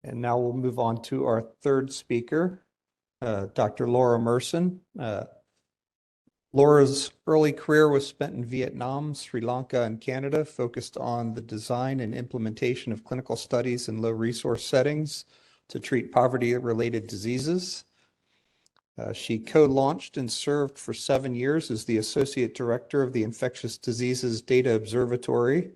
And now we'll move on to our third speaker, Dr. Laura Merson. Laura's early career was spent in Vietnam, Sri Lanka, and Canada, focused on the design and implementation of clinical studies in low-resource settings to treat poverty-related diseases. She co-launched and served for 7 years as the Associate Director of the Infectious Diseases Data Observatory.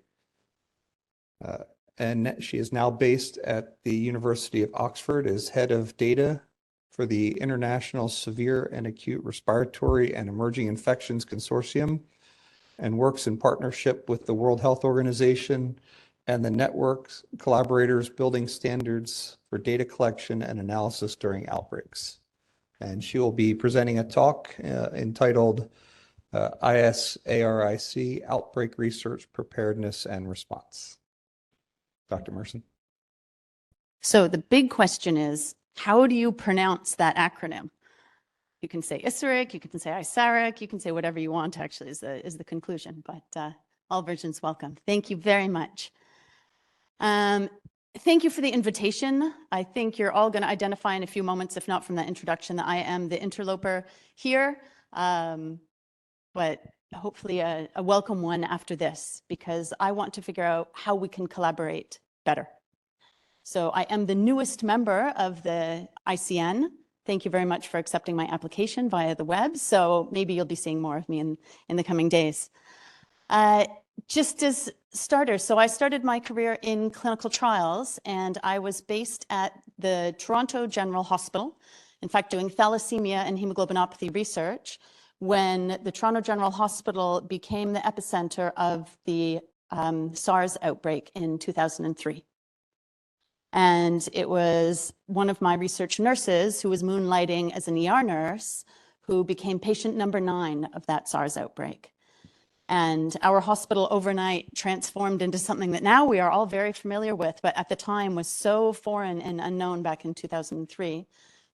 And she is now based at the University of Oxford as Head of Data for the International Severe and Acute Respiratory and Emerging Infections Consortium, and works in partnership with the World Health Organization and the network's collaborators building standards for data collection and analysis during outbreaks. And she will be presenting a talk entitled ISARIC, Outbreak Research, Preparedness, and Response. Dr. Merson. So the big question is, how do you pronounce that acronym? You can say ISARIC, you can say ISARIC, you can say whatever you want, actually, is the conclusion, but all versions welcome. Thank you very much. Thank you for the invitation. I think you're all going to identify in a few moments, if not from that introduction, that I am the interloper here, but hopefully a welcome one after this, because I want to figure out how we can collaborate better. So I am the newest member of the ICN. Thank you very much for accepting my application via the web. So maybe you'll be seeing more of me in the coming days. Just as starters, so I started my career in clinical trials, and I was based at the Toronto General Hospital, in fact, doing thalassemia and hemoglobinopathy research when the Toronto General Hospital became the epicenter of the SARS outbreak in 2003. And it was one of my research nurses who was moonlighting as an ER nurse who became patient number 9 of that SARS outbreak. And our hospital overnight transformed into something that now we are all very familiar with, but at the time was so foreign and unknown back in 2003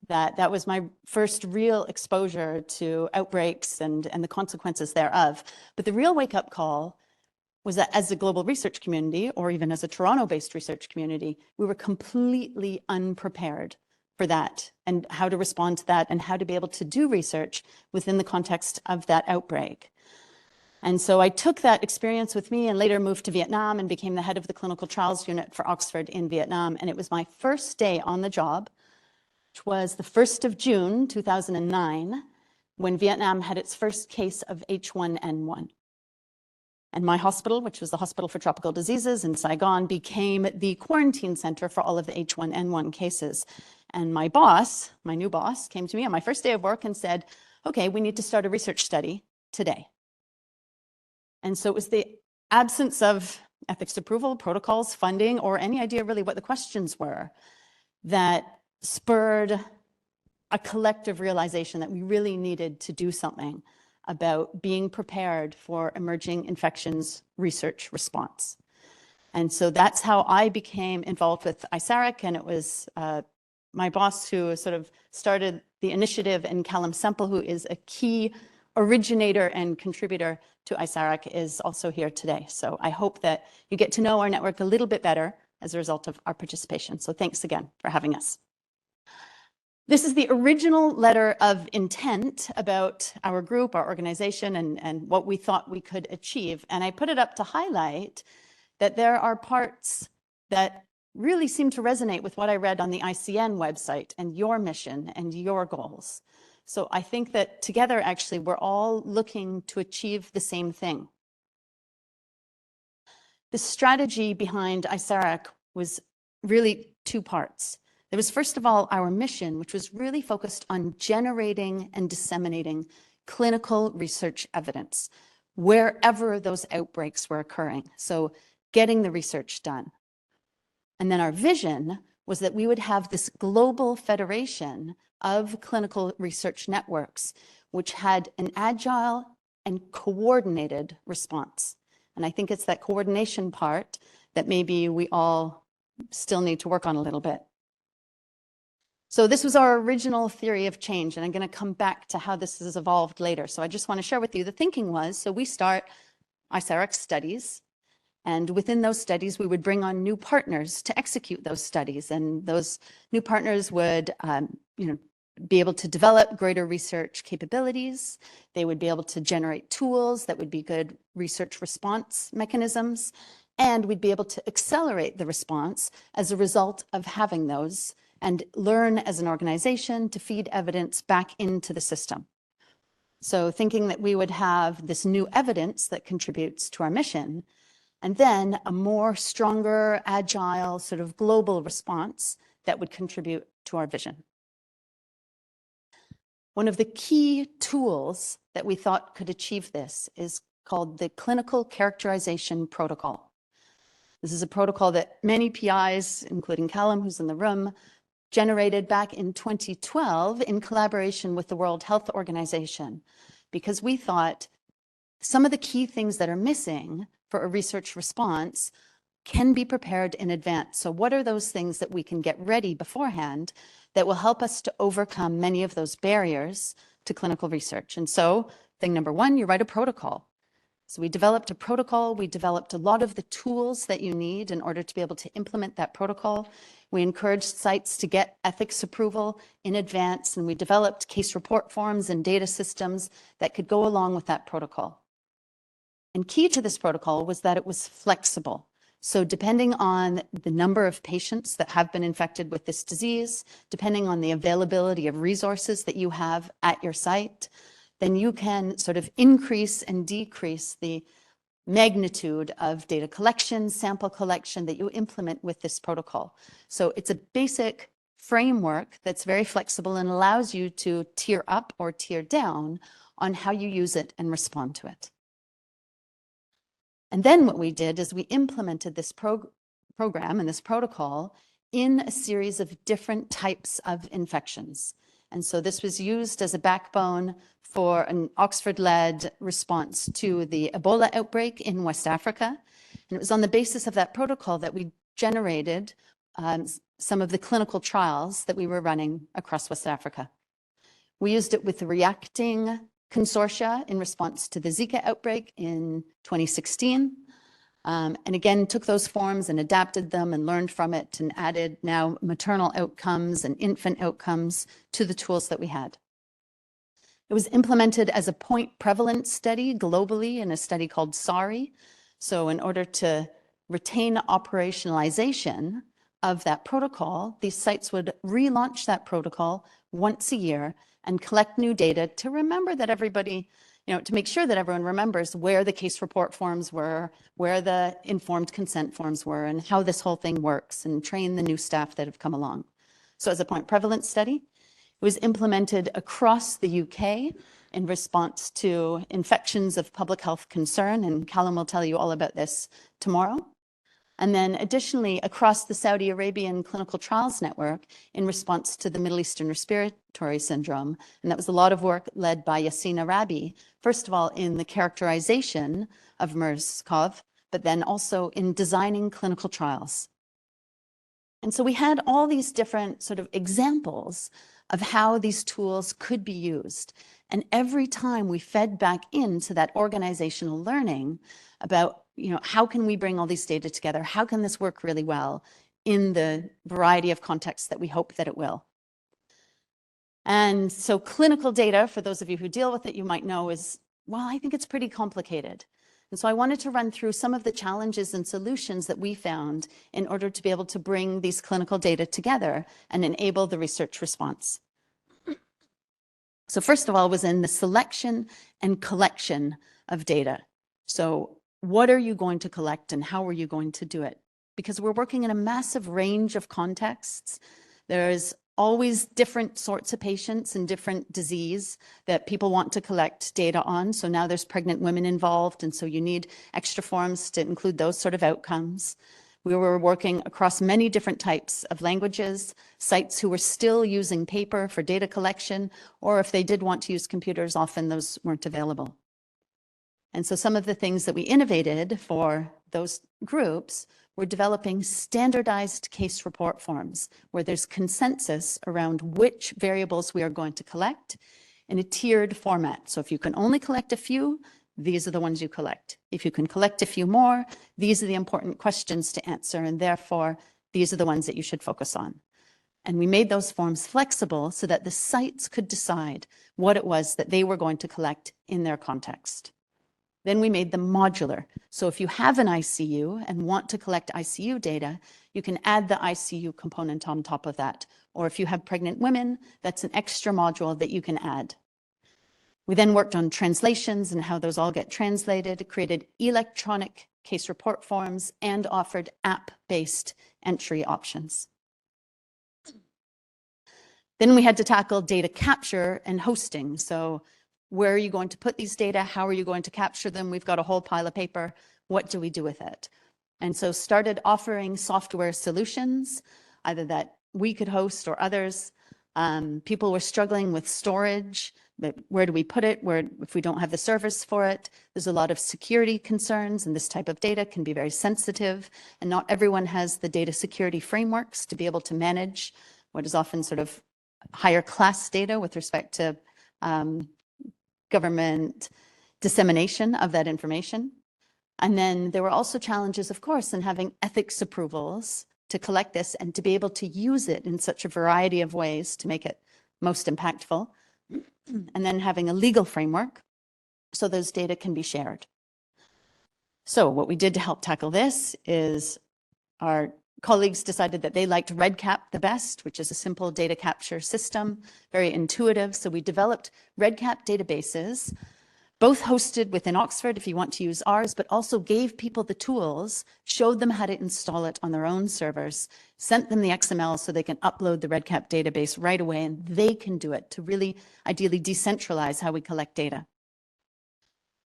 that was my first real exposure to outbreaks and the consequences thereof. But the real wake-up call was that as a global research community, or even as a Toronto-based research community, we were completely unprepared for that and how to respond to that and how to be able to do research within the context of that outbreak. And so I took that experience with me and later moved to Vietnam and became the head of the clinical trials unit for Oxford in Vietnam. And it was my first day on the job, which was the 1st of June, 2009, when Vietnam had its first case of H1N1. And my hospital, which was the Hospital for Tropical Diseases in Saigon, became the quarantine center for all of the H1N1 cases. And my boss, my new boss, came to me on my first day of work and said, okay, we need to start a research study today. And so it was the absence of ethics approval, protocols, funding, or any idea really what the questions were that spurred a collective realization that we really needed to do something about being prepared for emerging infections research response. And so that's how I became involved with ISARIC, and it was my boss who sort of started the initiative, and Callum Semple, who is a key originator and contributor to ISARIC, is also here today. So I hope that you get to know our network a little bit better as a result of our participation. So thanks again for having us. This is the original letter of intent about our group, our organization, and what we thought we could achieve. And I put it up to highlight that there are parts that really seem to resonate with what I read on the ICN website and your mission and your goals. So I think that together, actually, we're all looking to achieve the same thing. The strategy behind ISARIC was really 2 parts. There was, first of all, our mission, which was really focused on generating and disseminating clinical research evidence wherever those outbreaks were occurring. So getting the research done. And then our vision was that we would have this global federation of clinical research networks, which had an agile and coordinated response. And I think it's that coordination part that maybe we all still need to work on a little bit. So this was our original theory of change, and I'm going to come back to how this has evolved later. So I just want to share with you the thinking was, so we start ISARIC studies, And within those studies, we would bring on new partners to execute those studies. And those new partners would, be able to develop greater research capabilities. They would be able to generate tools that would be good research response mechanisms. And we'd be able to accelerate the response as a result of having those and learn as an organization to feed evidence back into the system. So thinking that we would have this new evidence that contributes to our mission, and then a more stronger, agile, sort of global response that would contribute to our vision. One of the key tools that we thought could achieve this is called the Clinical Characterization Protocol. This is a protocol that many PIs, including Callum, who's in the room, generated back in 2012 in collaboration with the World Health Organization, because we thought some of the key things that are missing for a research response can be prepared in advance. So what are those things that we can get ready beforehand that will help us to overcome many of those barriers to clinical research? And so thing number one, you write a protocol. So we developed a protocol. We developed a lot of the tools that you need in order to be able to implement that protocol. We encouraged sites to get ethics approval in advance, and we developed case report forms and data systems that could go along with that protocol. And key to this protocol was that it was flexible. So depending on the number of patients that have been infected with this disease, depending on the availability of resources that you have at your site, then you can sort of increase and decrease the magnitude of data collection, sample collection that you implement with this protocol. So it's a basic framework that's very flexible and allows you to tier up or tier down on how you use it and respond to it. And then what we did is we implemented this program and this protocol in a series of different types of infections. And so this was used as a backbone for an Oxford-led response to the Ebola outbreak in West Africa. And it was on the basis of that protocol that we generated some of the clinical trials that we were running across West Africa. We used it with the Reacting Consortia in response to the Zika outbreak in 2016. And again, took those forms and adapted them and learned from it and added now maternal outcomes and infant outcomes to the tools that we had. It was implemented as a point prevalence study globally in a study called ISARIC. So in order to retain operationalization of that protocol, these sites would relaunch that protocol once a year and collect new data to remember that everybody, to make sure that everyone remembers where the case report forms were, where the informed consent forms were, and how this whole thing works, and train the new staff that have come along. So as a point prevalence study, it was implemented across the UK in response to infections of public health concern, and Callum will tell you all about this tomorrow. And then additionally, across the Saudi Arabian Clinical Trials Network in response to the Middle Eastern Respiratory Syndrome. And that was a lot of work led by Yassine Arabi, first of all, in the characterization of MERS-CoV, but then also in designing clinical trials. And so we had all these different sort of examples of how these tools could be used. And every time we fed back into that organizational learning about, how can we bring all these data together? How can this work really well in the variety of contexts that we hope that it will? And so clinical data, for those of you who deal with it, you might know is, well, I think it's pretty complicated. And so I wanted to run through some of the challenges and solutions that we found in order to be able to bring these clinical data together and enable the research response. So first of all was in the selection and collection of data. So what are you going to collect and how are you going to do it? Because we're working in a massive range of contexts. There's always different sorts of patients and different disease that people want to collect data on. So now there's pregnant women involved, and so you need extra forms to include those sort of outcomes. We were working across many different types of languages, sites who were still using paper for data collection, or if they did want to use computers, often those weren't available. And so some of the things that we innovated for those groups were developing standardized case report forms where there's consensus around which variables we are going to collect in a tiered format. So if you can only collect a few, these are the ones you collect. If you can collect a few more, these are the important questions to answer, and therefore, these are the ones that you should focus on. And we made those forms flexible so that the sites could decide what it was that they were going to collect in their context. Then we made them modular. So if you have an ICU and want to collect ICU data, you can add the ICU component on top of that. Or if you have pregnant women, that's an extra module that you can add. We then worked on translations and how those all get translated, created electronic case report forms, and offered app-based entry options. Then we had to tackle data capture and hosting. So where are you going to put these data? How are you going to capture them? We've got a whole pile of paper. What do we do with it? And so started offering software solutions, either that we could host or others. People were struggling with storage. But where do we put it? Where, if we don't have the service for it, there's a lot of security concerns, and this type of data can be very sensitive. And not everyone has the data security frameworks to be able to manage what is often sort of higher class data with respect to government dissemination of that information. And then there were also challenges, of course, in having ethics approvals to collect this and to be able to use it in such a variety of ways to make it most impactful. And then having a legal framework so those data can be shared. So what we did to help tackle this is our colleagues decided that they liked REDCap the best, which is a simple data capture system, very intuitive. So we developed REDCap databases, both hosted within Oxford if you want to use ours, but also gave people the tools, showed them how to install it on their own servers, sent them the XML so they can upload the REDCap database right away, and they can do it to really ideally decentralize how we collect data.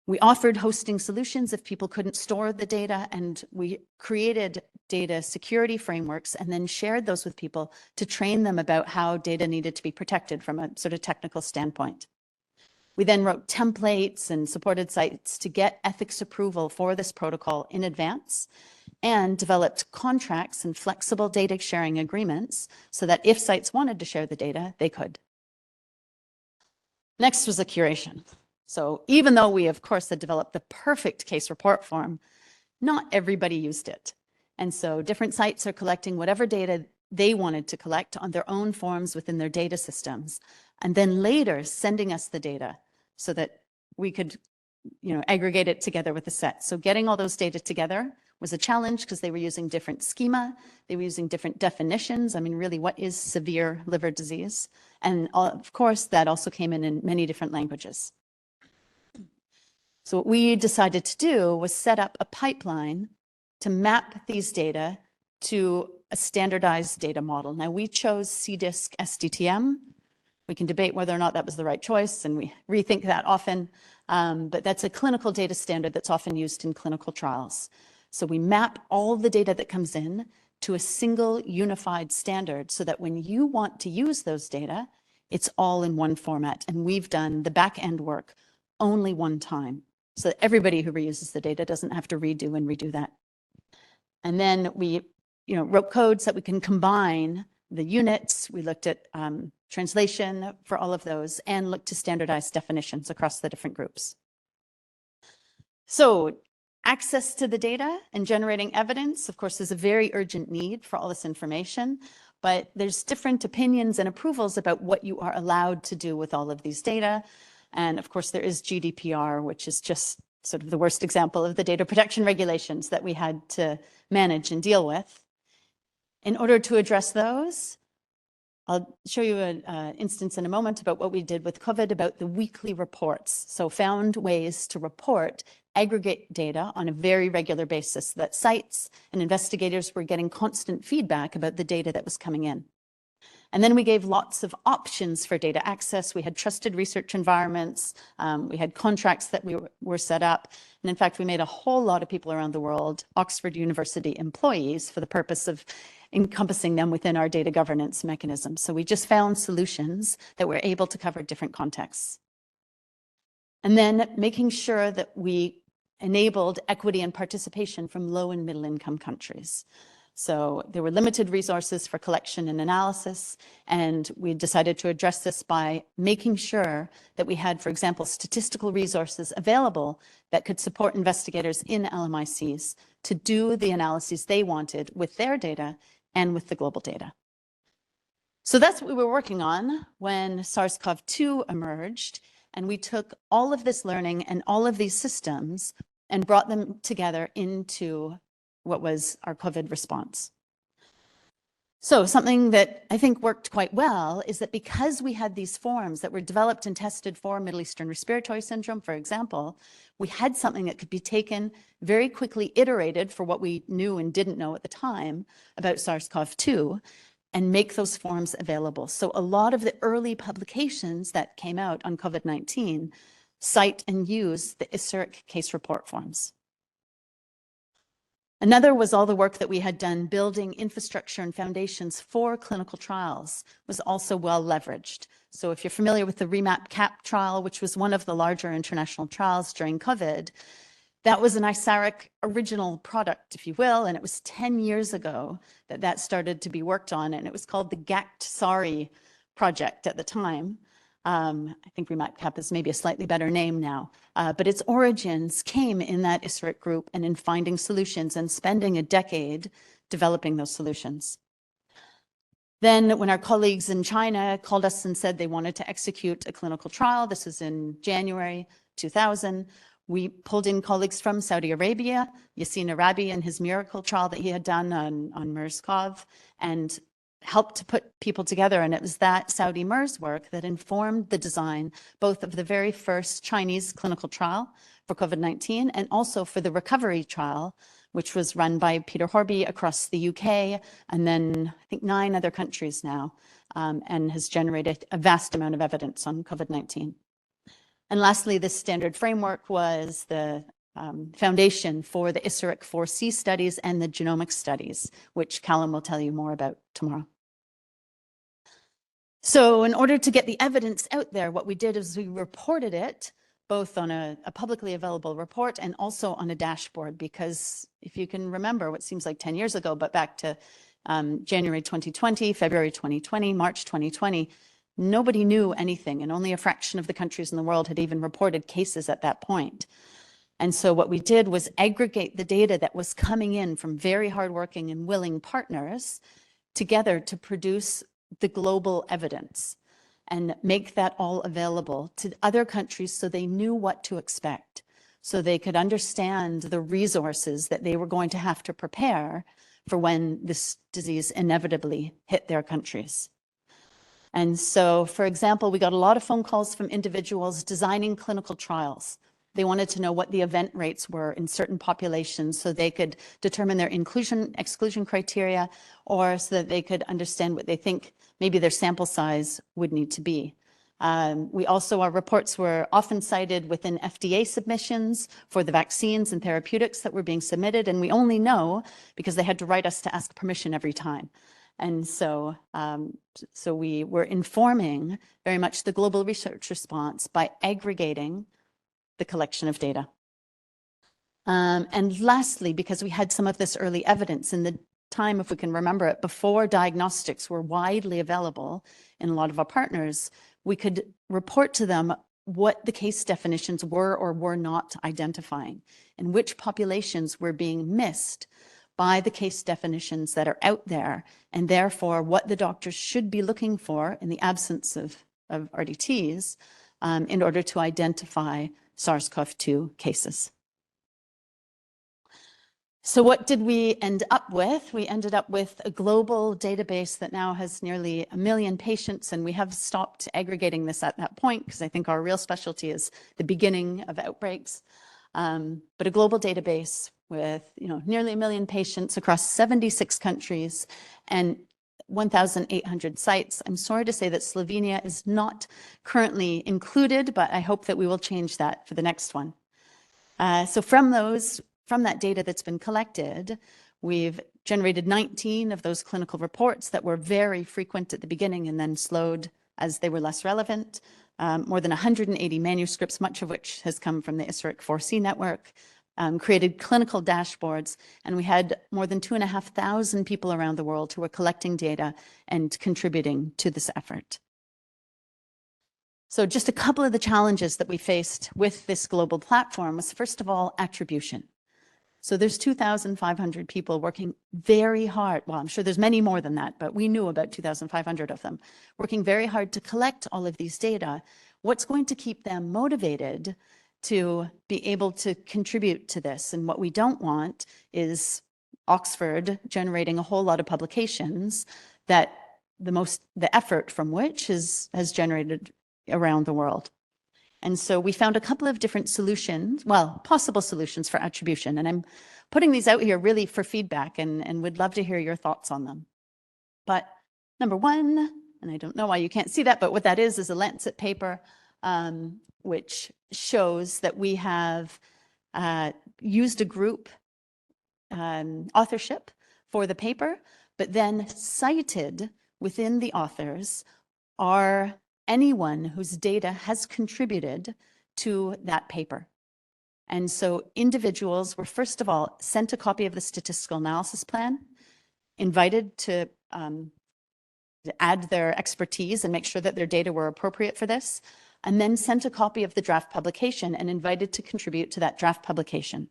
We offered hosting solutions if people couldn't store the data, and we created data security frameworks and then shared those with people to train them about how data needed to be protected from a sort of technical standpoint. We then wrote templates and supported sites to get ethics approval for this protocol in advance, and developed contracts and flexible data sharing agreements so that if sites wanted to share the data, they could. Next was the curation. So even though we, of course, had developed the perfect case report form, not everybody used it. And so different sites are collecting whatever data they wanted to collect on their own forms within their data systems, and then later sending us the data so that we could, aggregate it together with the set. So getting all those data together was a challenge because they were using different schema, they were using different definitions. I mean, really, what is severe liver disease? And of course, that also came in many different languages. So what we decided to do was set up a pipeline to map these data to a standardized data model. Now, we chose CDISC SDTM. We can debate whether or not that was the right choice, and we rethink that often, but that's a clinical data standard that's often used in clinical trials. So we map all the data that comes in to a single unified standard so that when you want to use those data, it's all in one format. And we've done the back end work only one time, so that everybody who reuses the data doesn't have to redo and redo that. And then we wrote codes that we can combine the units. We looked at translation for all of those and looked to standardized definitions across the different groups. So access to the data and generating evidence, of course, is a very urgent need for all this information, but there's different opinions and approvals about what you are allowed to do with all of these data. And of course, there is GDPR, which is just sort of the worst example of the data protection regulations that we had to manage and deal with. In order to address those, I'll show you an instance in a moment about what we did with COVID about the weekly reports. So found ways to report aggregate data on a very regular basis so that sites and investigators were getting constant feedback about the data that was coming in. And then we gave lots of options for data access. We had trusted research environments. We had contracts that were set up. And in fact, we made a whole lot of people around the world Oxford University employees for the purpose of encompassing them within our data governance mechanism. So we just found solutions that were able to cover different contexts. And then making sure that we enabled equity and participation from low and middle income countries. So there were limited resources for collection and analysis, and we decided to address this by making sure that we had, for example, statistical resources available that could support investigators in LMICs to do the analyses they wanted with their data and with the global data. So that's what we were working on when SARS-CoV-2 emerged, and we took all of this learning and all of these systems and brought them together into what was our COVID response. So something that I think worked quite well is that because we had these forms that were developed and tested for Middle Eastern respiratory syndrome, for example, we had something that could be taken very quickly, iterated for what we knew and didn't know at the time about SARS-CoV-2, and make those forms available. So a lot of the early publications that came out on COVID-19 cite and use the ISARIC case report forms. Another was all the work that we had done building infrastructure and foundations for clinical trials was also well leveraged. So if you're familiar with the REMAP-CAP trial, which was one of the larger international trials during COVID, that was an ISARIC original product, if you will, and it was 10 years ago that that started to be worked on, and it was called the GACT-SARI project at the time. I think REMAP-CAP is maybe a slightly better name now, but its origins came in that ISARIC group and in finding solutions and spending a decade developing those solutions. Then when our colleagues in China called us and said they wanted to execute a clinical trial, this was in January 2000, we pulled in colleagues from Saudi Arabia, Yassin Arabi and his miracle trial that he had done on MERS-CoV, and helped to put people together. And it was that Saudi MERS work that informed the design, both of the very first Chinese clinical trial for COVID-19 and also for the recovery trial, which was run by Peter Horby across the UK, and then I think 9 other countries now, and has generated a vast amount of evidence on COVID-19. And lastly, this standard framework was the foundation for the ISARIC 4C studies and the genomic studies, which Callum will tell you more about tomorrow. So in order to get the evidence out there, what we did is we reported it both on a publicly available report and also on a dashboard, because if you can remember what seems like 10 years ago, but back to January 2020, February 2020, March 2020, nobody knew anything, and only a fraction of the countries in the world had even reported cases at that point. And so what we did was aggregate the data that was coming in from very hardworking and willing partners together to produce the global evidence and make that all available to other countries so they knew what to expect, so they could understand the resources that they were going to have to prepare for when this disease inevitably hit their countries. And so, for example, we got a lot of phone calls from individuals designing clinical trials. They wanted to know what the event rates were in certain populations so they could determine their inclusion-exclusion criteria, or so that they could understand what they think maybe their sample size would need to be. Our reports were often cited within FDA submissions for the vaccines and therapeutics that were being submitted, and we only know because they had to write us to ask permission every time. And so, so we were informing very much the global research response by aggregating the collection of data. And lastly, because we had some of this early evidence in the time, if we can remember it, before diagnostics were widely available in a lot of our partners, we could report to them what the case definitions were or were not identifying, and which populations were being missed by the case definitions that are out there, and therefore what the doctors should be looking for in the absence of RDTs in order to identify SARS-CoV-2 cases. So what did we end up with? We ended up with a global database that now has nearly 1 million patients, and we have stopped aggregating this at that point because I think our real specialty is the beginning of outbreaks. But a global database with nearly 1 million patients across 76 countries and 1,800 sites. I'm sorry to say that Slovenia is not currently included, but I hope that we will change that for the next one. So from that data that's been collected, we've generated 19 of those clinical reports that were very frequent at the beginning and then slowed as they were less relevant. More than 180 manuscripts, much of which has come from the ISARIC 4C network, created clinical dashboards, and we had more than 2,500 people around the world who were collecting data and contributing to this effort. So just a couple of the challenges that we faced with this global platform was, first of all, attribution. So there's 2,500 people working very hard. Well, I'm sure there's many more than that, but we knew about 2,500 of them working very hard to collect all of these data. What's going to keep them motivated to be able to contribute to this? And what we don't want is Oxford generating a whole lot of publications that the effort from which has generated around the world. And so we found a couple of different solutions, well, possible solutions for attribution. And I'm putting these out here really for feedback and would love to hear your thoughts on them. But number one, and I don't know why you can't see that, but what that is a Lancet paper, which shows that we have used a group authorship for the paper, but then cited within the authors are anyone whose data has contributed to that paper. And so individuals were, first of all, sent a copy of the statistical analysis plan, invited to add their expertise and make sure that their data were appropriate for this, and then sent a copy of the draft publication and invited to contribute to that draft publication.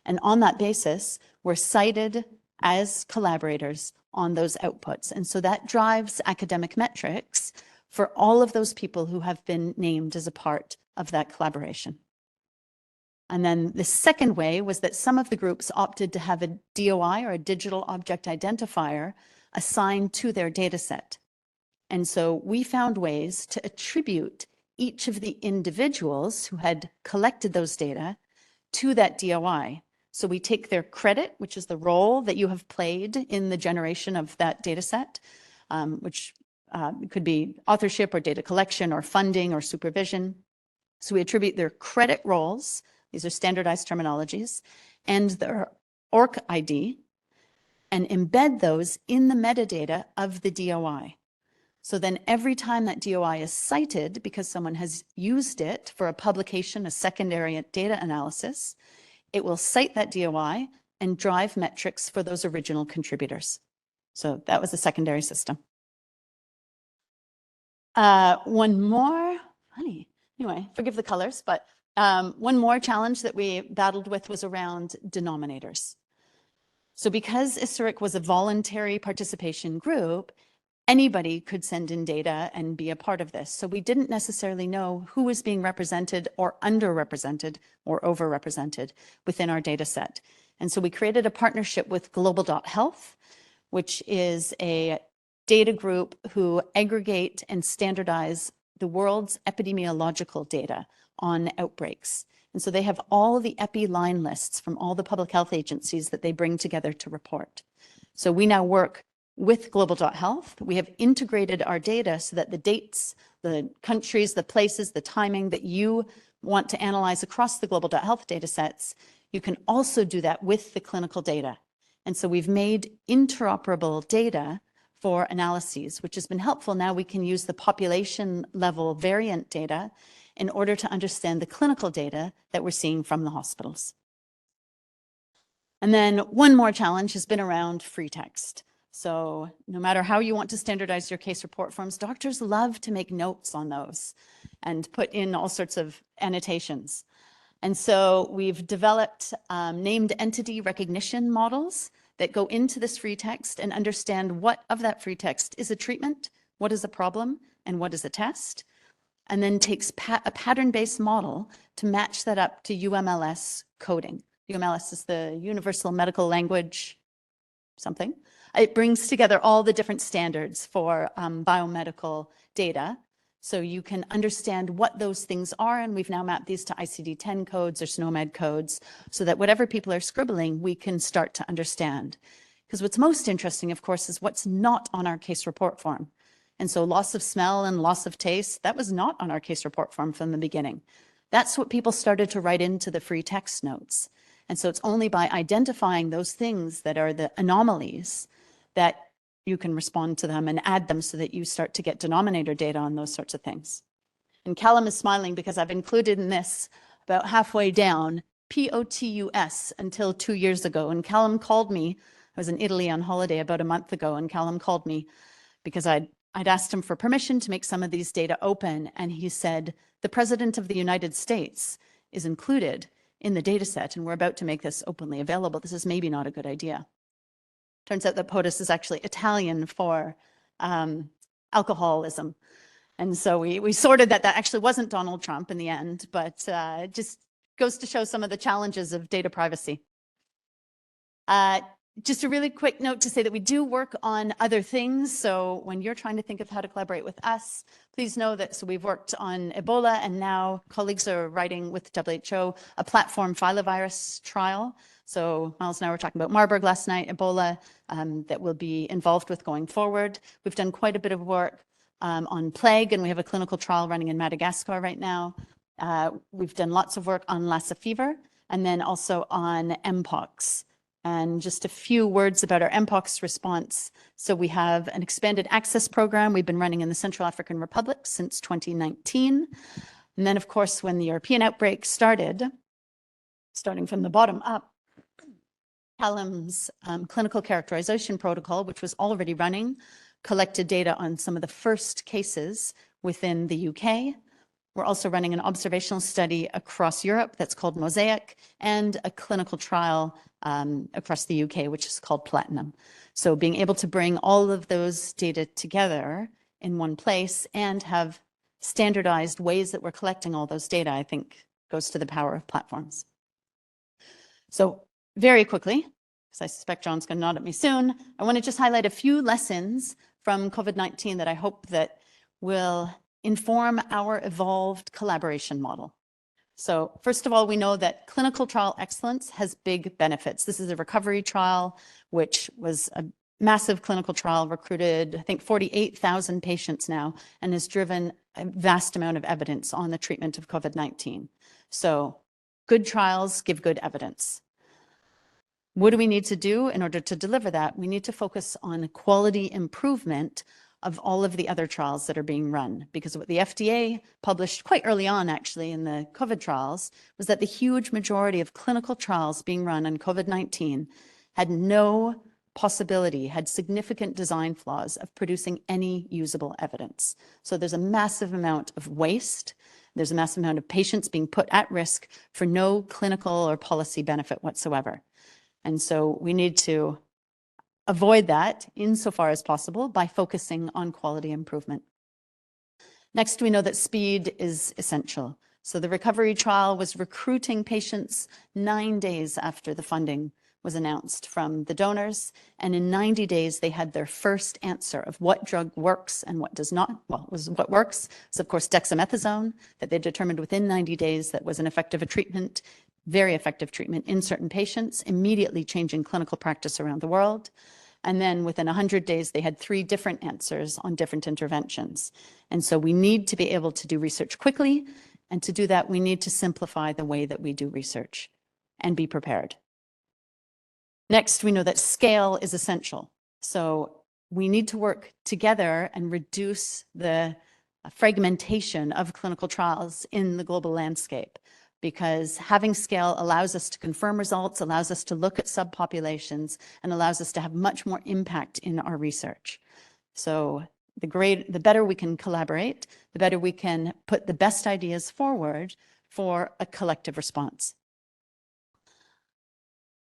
And on that basis, were cited as collaborators on those outputs. And so that drives academic metrics for all of those people who have been named as a part of that collaboration. And then the second way was that some of the groups opted to have a DOI, or a digital object identifier, assigned to their data set. And so we found ways to attribute each of the individuals who had collected those data to that DOI. So we take their credit, which is the role that you have played in the generation of that data set, which it could be authorship or data collection or funding or supervision. So we attribute their credit roles, these are standardized terminologies, and their ORC ID, and embed those in the metadata of the DOI. So then every time that DOI is cited, because someone has used it for a publication, a secondary data analysis, it will cite that DOI and drive metrics for those original contributors. So that was the secondary system. One more, funny, anyway, forgive the colors, but one more challenge that we battled with was around denominators. So because ISARIC was a voluntary participation group, anybody could send in data and be a part of this. So we didn't necessarily know who was being represented or underrepresented or overrepresented within our data set. And so we created a partnership with Global.Health, which is a data group who aggregate and standardize the world's epidemiological data on outbreaks. And so they have all the epi line lists from all the public health agencies that they bring together to report. So we now work with Global.Health. We have integrated our data so that the dates, the countries, the places, the timing that you want to analyze across the Global.Health data sets, you can also do that with the clinical data. And so we've made interoperable data for analyses, which has been helpful. Now we can use the population level variant data in order to understand the clinical data that we're seeing from the hospitals. And then one more challenge has been around free text. So no matter how you want to standardize your case report forms, doctors love to make notes on those and put in all sorts of annotations. And so we've developed named entity recognition models that go into this free text and understand what of that free text is a treatment, what is a problem, and what is a test, and then takes a pattern-based model to match that up to UMLS coding. UMLS is the Universal Medical Language something. It brings together all the different standards for biomedical data, so you can understand what those things are, and we've now mapped these to ICD-10 codes or SNOMED codes, so that whatever people are scribbling, we can start to understand. Because what's most interesting, of course, is what's not on our case report form. And so loss of smell and loss of taste, that was not on our case report form from the beginning. That's what people started to write into the free text notes. And so it's only by identifying those things that are the anomalies that you can respond to them and add them so that you start to get denominator data on those sorts of things. And Callum is smiling because I've included in this, about halfway down, POTUS until 2 years ago. And Callum called me. I was in Italy on holiday about a month ago, and Callum called me because I'd asked him for permission to make some of these data open. And he said, the President of the United States is included in the data set, and we're about to make this openly available. This is maybe not a good idea. Turns out that POTUS is actually Italian for alcoholism. And so we sorted that actually wasn't Donald Trump in the end, but just goes to show some of the challenges of data privacy. Just a really quick note to say that we do work on other things. So when you're trying to think of how to collaborate with us, please know that we've worked on Ebola, and now colleagues are writing with WHO a platform filovirus trial. So Miles and I were talking about Marburg last night, Ebola, that we'll be involved with going forward. We've done quite a bit of work on plague, and we have a clinical trial running in Madagascar right now. We've done lots of work on Lassa fever, and then also on Mpox. And just a few words about our Mpox response. So we have an expanded access program we've been running in the Central African Republic since 2019. And then, of course, when the European outbreak started, starting from the bottom up, Callum's clinical characterization protocol, which was already running, collected data on some of the first cases within the UK. We're also running an observational study across Europe that's called Mosaic, and a clinical trial across the UK, which is called Platinum. So being able to bring all of those data together in one place and have standardized ways that we're collecting all those data, I think goes to the power of platforms. So very quickly, because I suspect John's going to nod at me soon, I want to just highlight a few lessons from COVID-19 that I hope that will inform our evolved collaboration model. So first of all, we know that clinical trial excellence has big benefits. This is a recovery trial, which was a massive clinical trial, recruited, I think, 48,000 patients now, and has driven a vast amount of evidence on the treatment of COVID-19. So good trials give good evidence. What do we need to do in order to deliver that? We need to focus on quality improvement of all of the other trials that are being run, because what the FDA published quite early on, actually, in the COVID trials, was that the huge majority of clinical trials being run on COVID-19 had no possibility, had significant design flaws of producing any usable evidence. So there's a massive amount of waste. There's a massive amount of patients being put at risk for no clinical or policy benefit whatsoever. And so we need to avoid that insofar as possible by focusing on quality improvement. Next, we know that speed is essential. So the recovery trial was recruiting patients 9 days after the funding was announced from the donors. And in 90 days, they had their first answer of what drug works and what does not. Well, what works is, of course, dexamethasone, that they determined within 90 days that was an effective treatment, very effective treatment in certain patients, immediately changing clinical practice around the world. And then within 100 days, they had 3 different answers on different interventions. And so we need to be able to do research quickly. And to do that, we need to simplify the way that we do research and be prepared. Next, we know that scale is essential. So we need to work together and reduce the fragmentation of clinical trials in the global landscape, because having scale allows us to confirm results, allows us to look at subpopulations, and allows us to have much more impact in our research. So the better we can collaborate, the better we can put the best ideas forward for a collective response.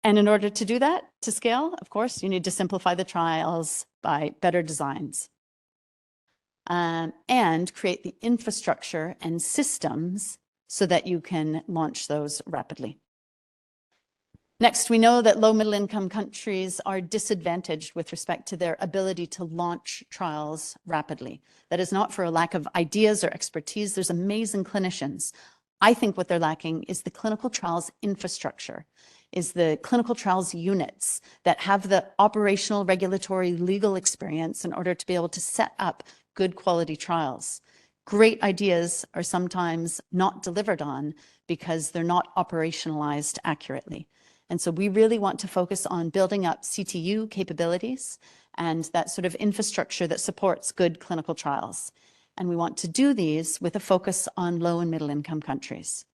And in order to do that, to scale, of course, you need to simplify the trials by better designs and create the infrastructure and systems so that you can launch those rapidly. Next, we know that low middle income countries are disadvantaged with respect to their ability to launch trials rapidly. That is not for a lack of ideas or expertise. There's amazing clinicians. I think what they're lacking is the clinical trials infrastructure, is the clinical trials units that have the operational, regulatory, legal experience in order to be able to set up good quality trials. Great ideas are sometimes not delivered on because they're not operationalized accurately. And so we really want to focus on building up CTU capabilities and that sort of infrastructure that supports good clinical trials. And we want to do these with a focus on low and middle income countries.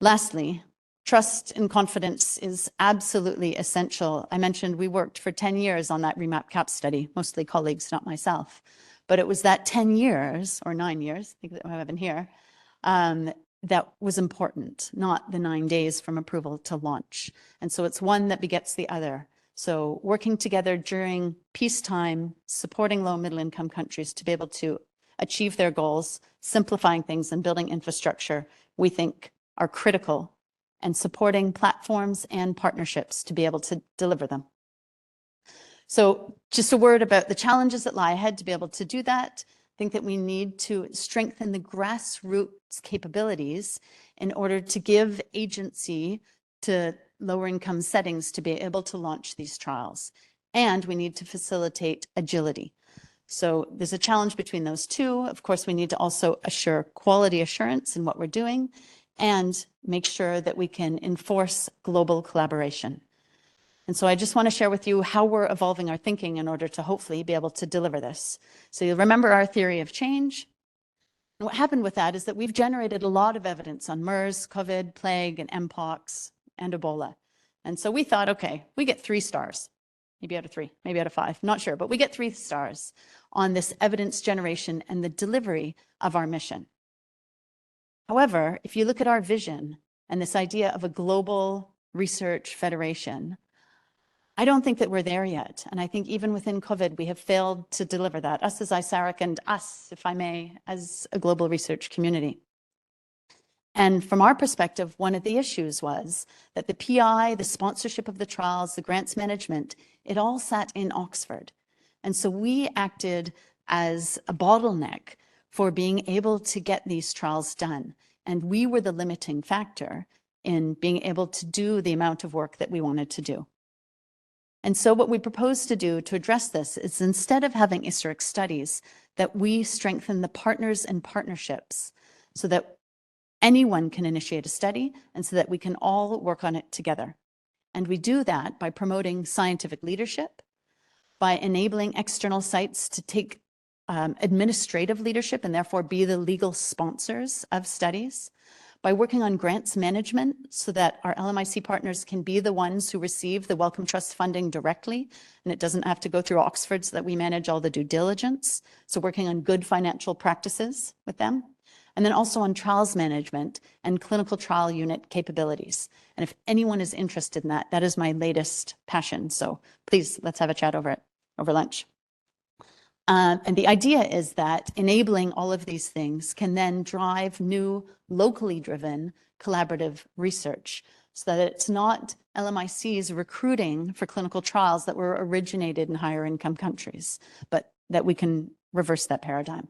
Lastly, Trust and confidence is absolutely essential. I mentioned we worked for 10 years on that remap CAP study, mostly colleagues, not myself. But it was that 10 years, or 9 years, I think that I have in here, that was important, not the 9 days from approval to launch. And so it's one that begets the other. So working together during peacetime, supporting low and middle income countries to be able to achieve their goals, simplifying things and building infrastructure, we think are critical, and supporting platforms and partnerships to be able to deliver them. So just a word about the challenges that lie ahead to be able to do that. I think that we need to strengthen the grassroots capabilities in order to give agency to lower income settings to be able to launch these trials. And we need to facilitate agility. So there's a challenge between those two. Of course, we need to also assure quality assurance in what we're doing and make sure that we can enforce global collaboration. And so I just want to share with you how we're evolving our thinking in order to hopefully be able to deliver this. So you'll remember our theory of change. And what happened with that is that we've generated a lot of evidence on MERS, COVID, plague, and Mpox, and Ebola. And so we thought, okay, we get 3 stars, maybe out of 3, maybe out of 5, not sure, but we get 3 stars on this evidence generation and the delivery of our mission. However, if you look at our vision and this idea of a global research federation, I don't think that we're there yet. And I think even within COVID, we have failed to deliver that, us as ISARIC and us, if I may, as a global research community. And from our perspective, one of the issues was that the PI, the sponsorship of the trials, the grants management, it all sat in Oxford. And so we acted as a bottleneck for being able to get these trials done. And we were the limiting factor in being able to do the amount of work that we wanted to do. And so what we propose to do to address this is, instead of having ISARIC studies, that we strengthen the partners and partnerships so that anyone can initiate a study and so that we can all work on it together. And we do that by promoting scientific leadership, by enabling external sites to take administrative leadership and therefore be the legal sponsors of studies, by working on grants management so that our LMIC partners can be the ones who receive the Wellcome Trust funding directly, and it doesn't have to go through Oxford so that we manage all the due diligence. So working on good financial practices with them. And then also on trials management and clinical trial unit capabilities. And if anyone is interested in that, that is my latest passion. So please, let's have a chat over lunch. And the idea is that enabling all of these things can then drive new locally driven collaborative research so that it's not LMICs recruiting for clinical trials that were originated in higher income countries, but that we can reverse that paradigm.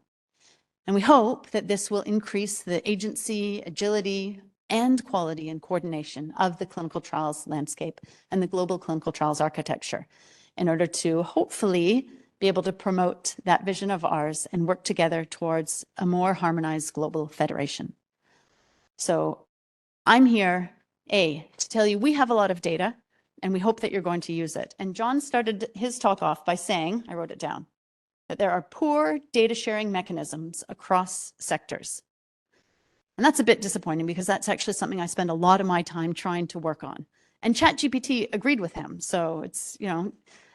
And we hope that this will increase the agency, agility, and quality and coordination of the clinical trials landscape and the global clinical trials architecture in order to hopefully be able to promote that vision of ours and work together towards a more harmonized global federation. So I'm here, to tell you we have a lot of data and we hope that you're going to use it. And John started his talk off by saying, I wrote it down, that there are poor data sharing mechanisms across sectors. And that's a bit disappointing because that's actually something I spend a lot of my time trying to work on. And ChatGPT agreed with him, so it's,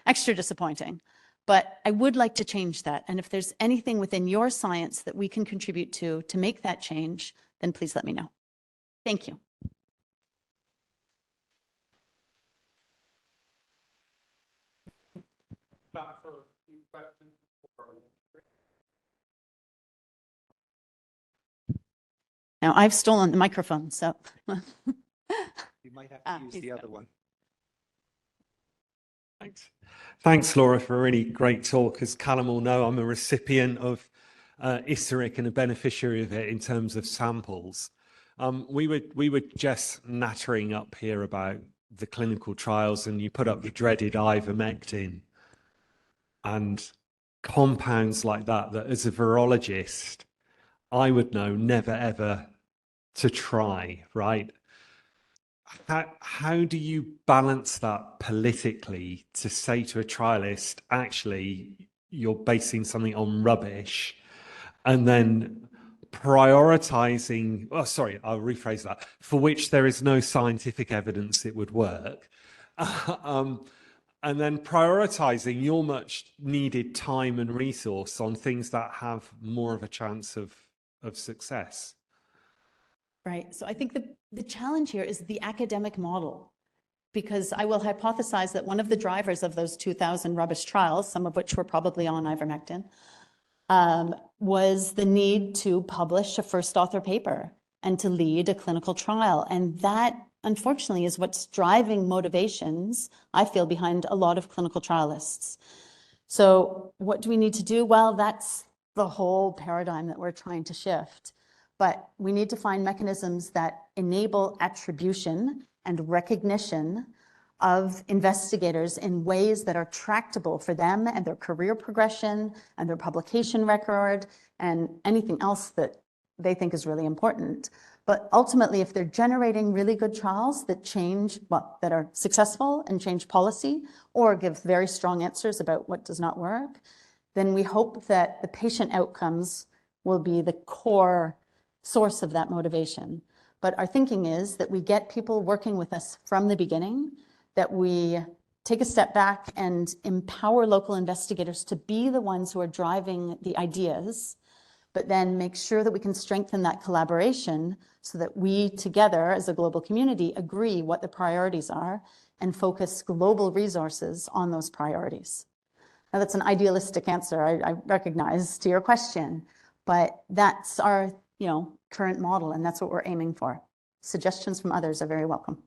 extra disappointing. But I would like to change that. And if there's anything within your science that we can contribute to make that change, then please let me know. Thank you. Now I've stolen the microphone, so. You might have to use the other one. Thanks, Laura, for a really great talk. As Callum will know, I'm a recipient of ISARIC and a beneficiary of it in terms of samples. We were just nattering up here about the clinical trials, and you put up the dreaded ivermectin and compounds like that as a virologist, I would know never ever to try, right? How do you balance that politically to say to a trialist, actually, you're basing something on rubbish, and then prioritizing, oh, sorry, I'll rephrase that, for which there is no scientific evidence it would work. And then prioritizing your much needed time and resource on things that have more of a chance of success. Right. So I think the challenge here is the academic model, because I will hypothesize that one of the drivers of those 2,000 rubbish trials, some of which were probably on ivermectin, was the need to publish a first author paper and to lead a clinical trial. And that, unfortunately, is what's driving motivations, I feel, behind a lot of clinical trialists. So what do we need to do? Well, that's the whole paradigm that we're trying to shift. But we need to find mechanisms that enable attribution and recognition of investigators in ways that are tractable for them and their career progression and their publication record and anything else that they think is really important. But ultimately, if they're generating really good trials that change, well, that are successful and change policy or give very strong answers about what does not work, then we hope that the patient outcomes will be the core source of that motivation. But our thinking is that we get people working with us from the beginning, that we take a step back and empower local investigators to be the ones who are driving the ideas, but then make sure that we can strengthen that collaboration so that we together as a global community agree what the priorities are and focus global resources on those priorities. Now, that's an idealistic answer, I recognize, to your question, but that's our current model, and that's what we're aiming for. Suggestions from others are very welcome.